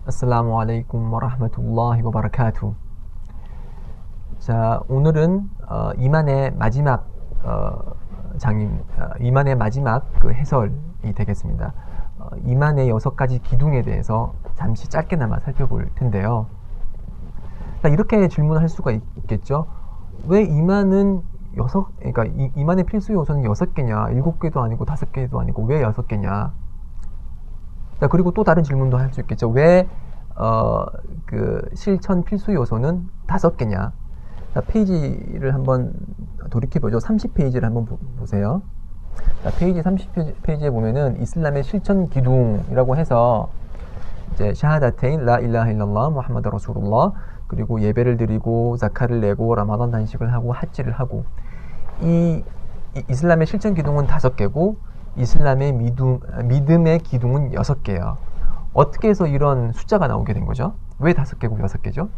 아슬라무 알레이쿰 와라흐마툴라히 와바라카투. 자, 오늘은 이만의 마지막 이만의 마지막 그 해설이 되겠습니다. 이만의 6가지 기둥에 대해서 잠시 짧게나마 살펴볼 텐데요. 자, 이렇게 질문할 수가 있겠죠. 왜 이만은 그러니까 이만의 필수 요소는 6개냐, 7개도 아니고 5개도 아니고 왜 6개냐? 자, 그리고 또 다른 질문도 할 수 있겠죠. 왜 그 실천 필수 요소는 5개냐? 자, 페이지를 한번 돌이켜보죠. 30페이지를 한번 보세요. 자, 페이지 30페이지에 보면은 이슬람의 실천 기둥이라고 해서 이제 샤하다테인 라 일라하 일랄라 무함마드 라술ullah, 그리고 예배를 드리고 자카를 내고 라마단 단식을 하고 하지를 하고, 이 이슬람의 실천 기둥은 5개고 이슬람의 믿음의 기둥은 6개예요. 어떻게 해서 이런 숫자가 나오게 된 거죠? 왜 5개고 6개죠?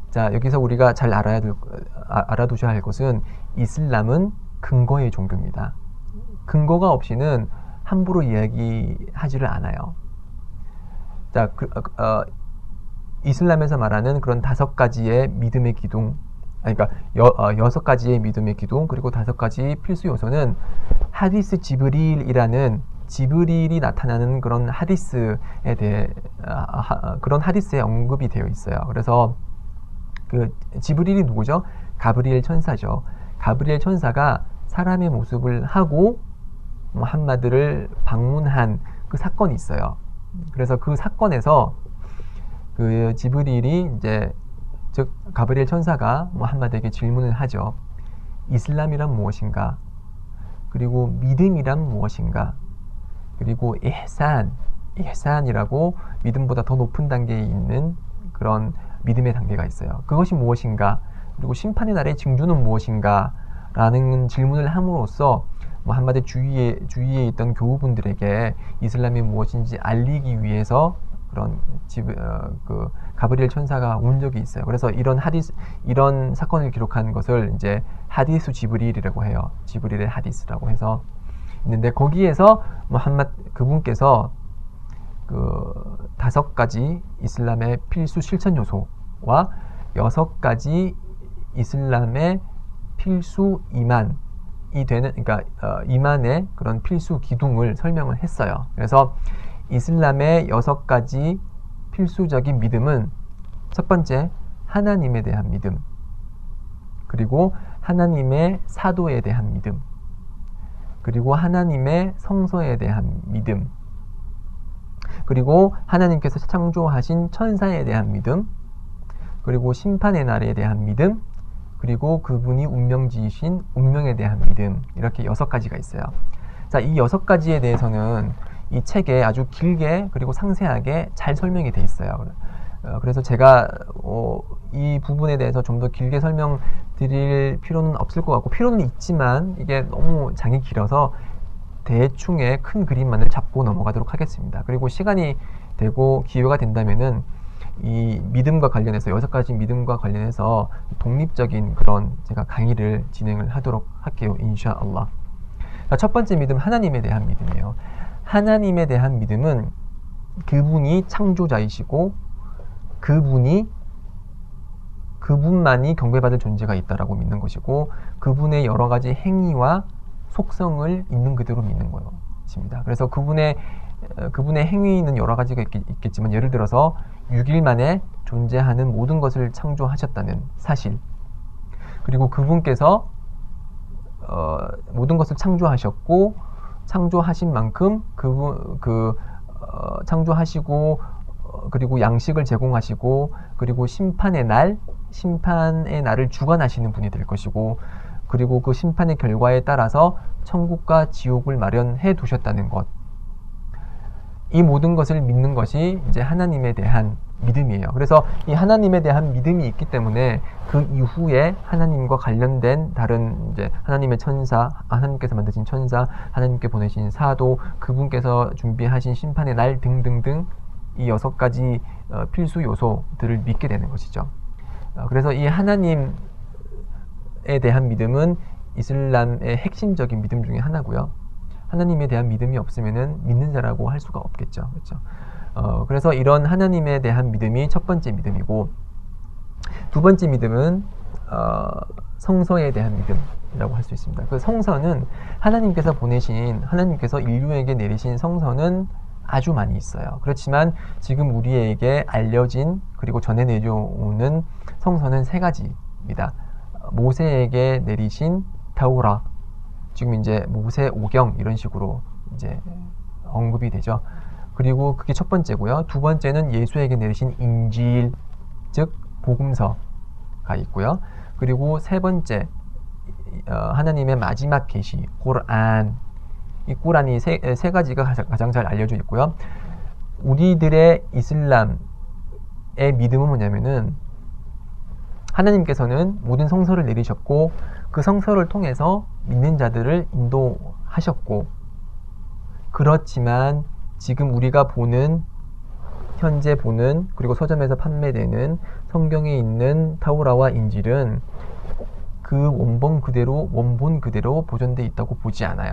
자, 여기서 우리가 잘 알아두셔야 할 것은 이슬람은 근거의 종교입니다. 근거가 없이는 함부로 이야기하지를 않아요. 자, 이슬람에서 말하는 그런 5가지의 믿음의 기둥, 그러니까 6가지의 믿음의 기둥, 그리고 5가지 필수 요소는 하디스 지브릴이라는 지브릴이 나타나는 그런 하디스에 대해 그런 하디스에 언급이 되어 있어요. 그래서 그 지브릴이 누구죠? 가브리엘 천사죠. 가브리엘 천사가 사람의 모습을 하고 무함마드를 방문한 그 사건이 있어요. 그래서 그 사건에서 그 지브릴이 이제 즉 가브리엘 천사가 무함마드에게 질문을 하죠. 이슬람이란 무엇인가? 그리고 믿음이란 무엇인가? 그리고 ihsan이라고 믿음보다 더 높은 단계에 있는 그런 믿음의 단계가 있어요. 그것이 무엇인가? 그리고 심판의 날의 징조는 무엇인가? 라는 질문을 함으로써 무함마드 주위에 있던 교우분들에게 이슬람이 무엇인지 알리기 위해서 그런 그 가브리엘 천사가 온 적이 있어요. 그래서 이런 사건을 기록한 것을 이제 하디스 지브릴이라고 해요. 지브릴의 하디스라고 해서 있는데, 거기에서 그분께서 그 5가지 이슬람의 필수 실천 요소와 6가지 이슬람의 필수 이만이 되는, 그러니까 이만의 그런 필수 기둥을 설명을 했어요. 그래서 이슬람의 6가지 필수적인 믿음은, 첫 번째, 하나님에 대한 믿음, 그리고 하나님의 사도에 대한 믿음, 그리고 하나님의 성서에 대한 믿음, 그리고 하나님께서 창조하신 천사에 대한 믿음, 그리고 심판의 날에 대한 믿음, 그리고 그분이 운명지으신 운명에 대한 믿음, 이렇게 6가지가 있어요. 자, 이 6가지에 대해서는 이 책에 아주 길게 그리고 상세하게 잘 설명이 돼 있어요. 그래서 제가 이 부분에 대해서 좀 더 길게 설명드릴 필요는 없을 것 같고, 필요는 있지만 이게 너무 장이 길어서 대충의 큰 그림만을 잡고 넘어가도록 하겠습니다. 그리고 시간이 되고 기회가 된다면은 이 믿음과 관련해서 6가지 믿음과 관련해서 독립적인 그런 제가 강의를 진행을 하도록 할게요. 인샤알라. 첫 번째 믿음, 하나님에 대한 믿음이에요. 하나님에 대한 믿음은 그분이 창조자이시고 그분만이 경배받을 존재가 있다라고 믿는 것이고, 그분의 여러 가지 행위와 속성을 있는 그대로 믿는 것입니다. 그래서 그분의 행위는 여러 가지가 있겠지만, 예를 들어서 6일 만에 존재하는 모든 것을 창조하셨다는 사실, 그리고 그분께서 모든 것을 창조하셨고, 창조하신 만큼 창조하시고, 그리고 양식을 제공하시고, 그리고 심판의 날을 주관하시는 분이 될 것이고, 그리고 그 심판의 결과에 따라서 천국과 지옥을 마련해 두셨다는 것, 이 모든 것을 믿는 것이 이제 하나님에 대한 믿음이에요. 그래서 이 하나님에 대한 믿음이 있기 때문에 그 이후에 하나님과 관련된 다른 이제 하나님의 천사, 하나님께서 만드신 천사, 하나님께 보내신 사도, 그분께서 준비하신 심판의 날 등등등, 이 6가지 필수 요소들을 믿게 되는 것이죠. 그래서 이 하나님에 대한 믿음은 이슬람의 핵심적인 믿음 중에 하나고요. 하나님에 대한 믿음이 없으면은 믿는 자라고 할 수가 없겠죠. 그렇죠? 그래서 이런 하나님에 대한 믿음이 첫 번째 믿음이고, 두 번째 믿음은 성서에 대한 믿음이라고 할 수 있습니다. 그 성서는 하나님께서 인류에게 내리신 성서는 아주 많이 있어요. 그렇지만 지금 우리에게 알려진 그리고 전해 내려오는 성서는 세 가지입니다. 모세에게 내리신 타우라, 지금 이제 모세 오경 이런 식으로 이제 언급이 되죠. 그리고 그게 첫 번째고요. 두 번째는 예수에게 내리신 인질, 즉 복음서가 있고요. 그리고 세 번째, 하나님의 마지막 계시, 꾸란. 이 꾸란이 세 가지가 가장 잘 알려져 있고요. 우리들의 이슬람의 믿음은 뭐냐면은, 하나님께서는 모든 성서를 내리셨고 그 성서를 통해서 믿는 자들을 인도하셨고, 그렇지만 지금 우리가 현재 보는 그리고 서점에서 판매되는 성경에 있는 타우라와 인질은 그 원본 그대로 보존되어 있다고 보지 않아요.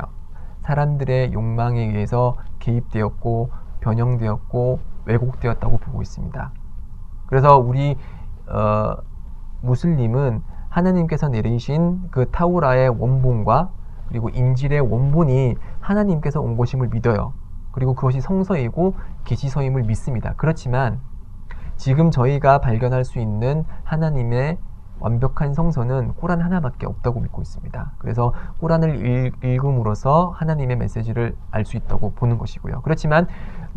사람들의 욕망에 의해서 개입되었고 변형되었고 왜곡되었다고 보고 있습니다. 그래서 우리 무슬림은 하나님께서 내리신 그 타우라의 원본과 그리고 인질의 원본이 하나님께서 온 것임을 믿어요. 그리고 그것이 성서이고 계시서임을 믿습니다. 그렇지만 지금 저희가 발견할 수 있는 하나님의 완벽한 성서는 꾸란 하나밖에 없다고 믿고 있습니다. 그래서 꾸란을 읽음으로써 하나님의 메시지를 알 수 있다고 보는 것이고요. 그렇지만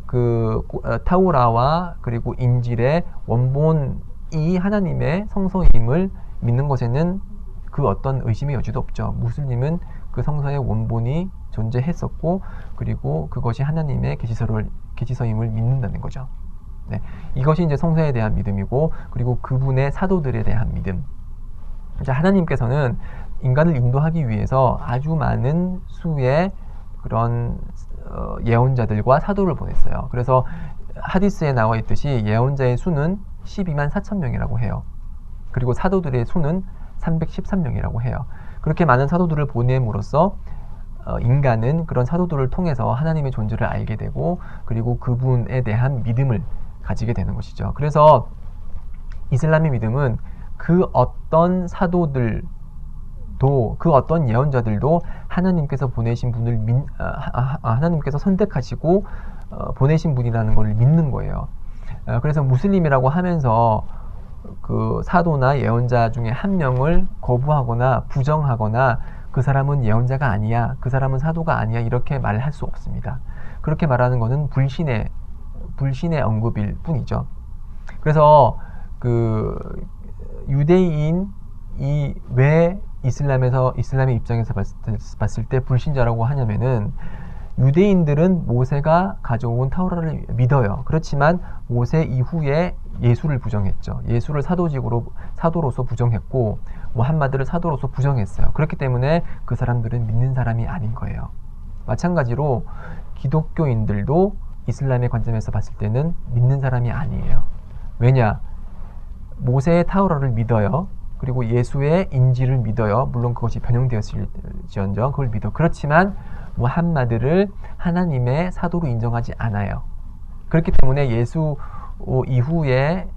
그 타우라와 그리고 인질의 원본이 하나님의 성서임을 믿는 것에는 그 어떤 의심의 여지도 없죠. 무슬림은 그 성서의 원본이 존재했었고 그리고 그것이 하나님의 계시서임을 믿는다는 거죠. 네, 이것이 이제 성서에 대한 믿음이고, 그리고 그분의 사도들에 대한 믿음. 자, 하나님께서는 인간을 인도하기 위해서 아주 많은 수의 그런 예언자들과 사도를 보냈어요. 그래서 하디스에 나와 있듯이 예언자의 수는 12만 4천 명이라고 해요. 그리고 사도들의 수는 313명이라고 해요. 그렇게 많은 사도들을 보냄으로써 인간은 그런 사도들을 통해서 하나님의 존재를 알게 되고, 그리고 그분에 대한 믿음을 가지게 되는 것이죠. 그래서 이슬람의 믿음은 그 어떤 사도들도, 그 어떤 예언자들도 하나님께서 보내신 분을 하나님께서 선택하시고 보내신 분이라는 것을 믿는 거예요. 그래서 무슬림이라고 하면서 그 사도나 예언자 중에 한 명을 거부하거나 부정하거나 그 사람은 예언자가 아니야, 그 사람은 사도가 아니야, 이렇게 말할 수 없습니다. 그렇게 말하는 것은 불신의 언급일 뿐이죠. 그래서 그 유대인이 왜 이슬람의 입장에서 봤을 때 불신자라고 하냐면은, 유대인들은 모세가 가져온 타우라를 믿어요. 그렇지만 모세 이후에 예수를 부정했죠. 예수를 사도로서 부정했고 무함마드를 사도로서 부정했어요. 그렇기 때문에 그 사람들은 믿는 사람이 아닌 거예요. 마찬가지로 기독교인들도 이슬람의 관점에서 봤을 때는 믿는 사람이 아니에요. 왜냐? 모세의 타우라를 믿어요. 그리고 예수의 인지를 믿어요. 물론 그것이 변형되었을지언정 그걸 믿어. 그렇지만 무함마드를 하나님의 사도로 인정하지 않아요. 그렇기 때문에 예수 이후에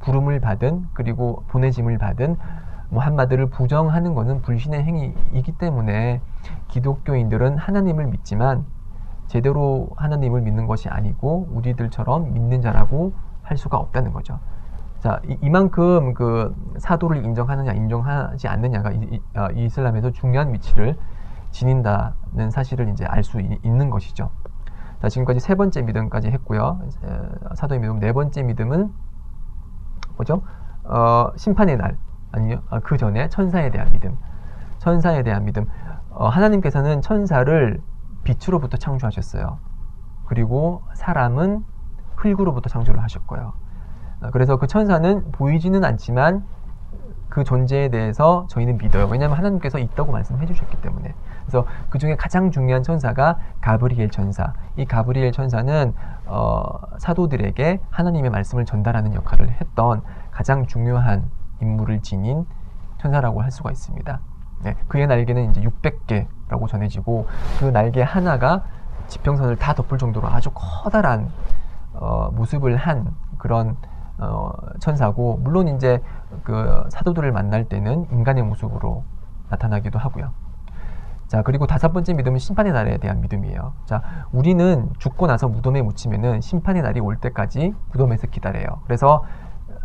부름을 받은 그리고 보내짐을 받은 무함마드를 부정하는 것은 불신의 행위이기 때문에 기독교인들은 하나님을 믿지만 제대로 하나님을 믿는 것이 아니고 우리들처럼 믿는 자라고 할 수가 없다는 거죠. 자, 이만큼 그 사도를 인정하느냐 인정하지 않느냐가 이슬람에서 중요한 위치를 지닌다는 사실을 이제 알 수 있는 것이죠. 자, 지금까지 세 번째 믿음까지 했고요. 사도의 믿음. 네 번째 믿음은 뭐죠? 심판의 날, 아니요, 그 전에 천사에 대한 믿음. 천사에 대한 믿음. 하나님께서는 천사를 빛으로부터 창조하셨어요. 그리고 사람은 흙으로부터 창조를 하셨고요. 그래서 그 천사는 보이지는 않지만 그 존재에 대해서 저희는 믿어요. 왜냐하면 하나님께서 있다고 말씀해 주셨기 때문에. 그래서 그 중에 가장 중요한 천사가 가브리엘 천사. 이 가브리엘 천사는 사도들에게 하나님의 말씀을 전달하는 역할을 했던 가장 중요한 임무를 지닌 천사라고 할 수가 있습니다. 네, 그의 날개는 이제 600개라고 전해지고 그 날개 하나가 지평선을 다 덮을 정도로 아주 커다란 모습을 한 그런 천사고, 물론 이제 그 사도들을 만날 때는 인간의 모습으로 나타나기도 하고요. 자, 그리고 다섯 번째 믿음은 심판의 날에 대한 믿음이에요. 자, 우리는 죽고 나서 무덤에 묻히면은 심판의 날이 올 때까지 무덤에서 기다려요. 그래서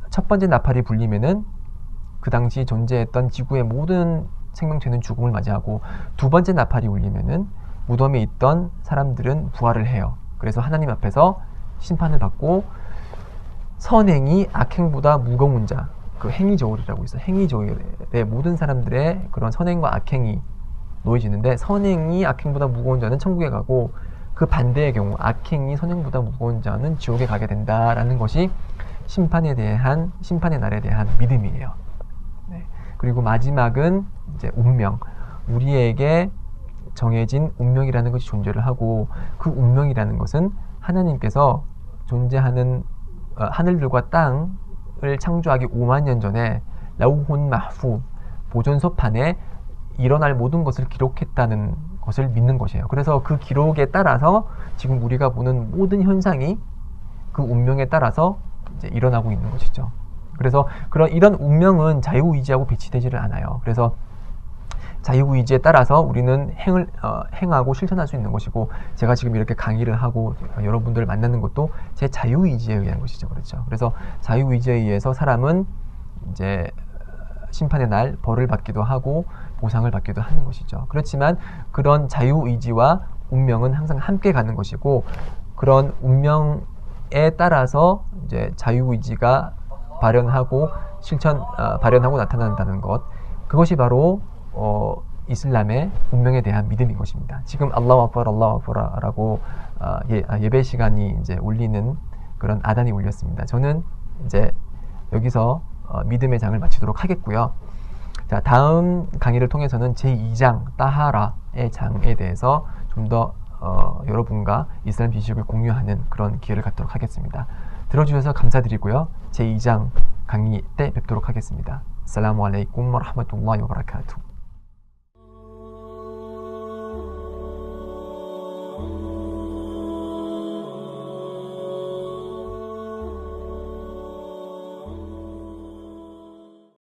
첫 번째 나팔이 불리면은 그 당시 존재했던 지구의 모든 생명체는 죽음을 맞이하고, 두 번째 나팔이 울리면은 무덤에 있던 사람들은 부활을 해요. 그래서 하나님 앞에서 심판을 받고, 선행이 악행보다 무거운 자, 그 행위저울이라고 있어요. 행위저울에 모든 사람들의 그런 선행과 악행이 놓여지는데, 선행이 악행보다 무거운 자는 천국에 가고, 그 반대의 경우 악행이 선행보다 무거운 자는 지옥에 가게 된다라는 것이 심판의 날에 대한 믿음이에요. 네. 그리고 마지막은 이제 운명. 우리에게 정해진 운명이라는 것이 존재를 하고, 그 운명이라는 것은 하나님께서 존재하는 하늘들과 땅을 창조하기 5만 년 전에 라우혼 마후 보존서판에 일어날 모든 것을 기록했다는 것을 믿는 것이에요. 그래서 그 기록에 따라서 지금 우리가 보는 모든 현상이 그 운명에 따라서 이제 일어나고 있는 것이죠. 그래서 이런 운명은 자유의지하고 배치되지를 않아요. 그래서 자유의지에 따라서 우리는 행하고 실천할 수 있는 것이고, 제가 지금 이렇게 강의를 하고 여러분들을 만나는 것도 제 자유의지에 의한 것이죠. 그렇죠. 그래서 자유의지에 의해서 사람은 이제 심판의 날 벌을 받기도 하고 보상을 받기도 하는 것이죠. 그렇지만 그런 자유의지와 운명은 항상 함께 가는 것이고, 그런 운명에 따라서 이제 자유의지가 발현하고 나타난다는 것, 그것이 바로 이슬람의 운명에 대한 믿음인 것입니다. 지금 알라후 악바라고 예배 시간이 이제 울리는 그런 아단이 울렸습니다. 저는 이제 여기서 믿음의 장을 마치도록 하겠고요. 자, 다음 강의를 통해서는 제2장 따하라의 장에 대해서 좀 더 여러분과 이슬람 지식을 공유하는 그런 기회를 갖도록 하겠습니다. 들어주셔서 감사드리고요. 제2장 강의 때 뵙도록 하겠습니다. 아살라무 알레이쿰 와 라흐마툴라히 와 바라카투.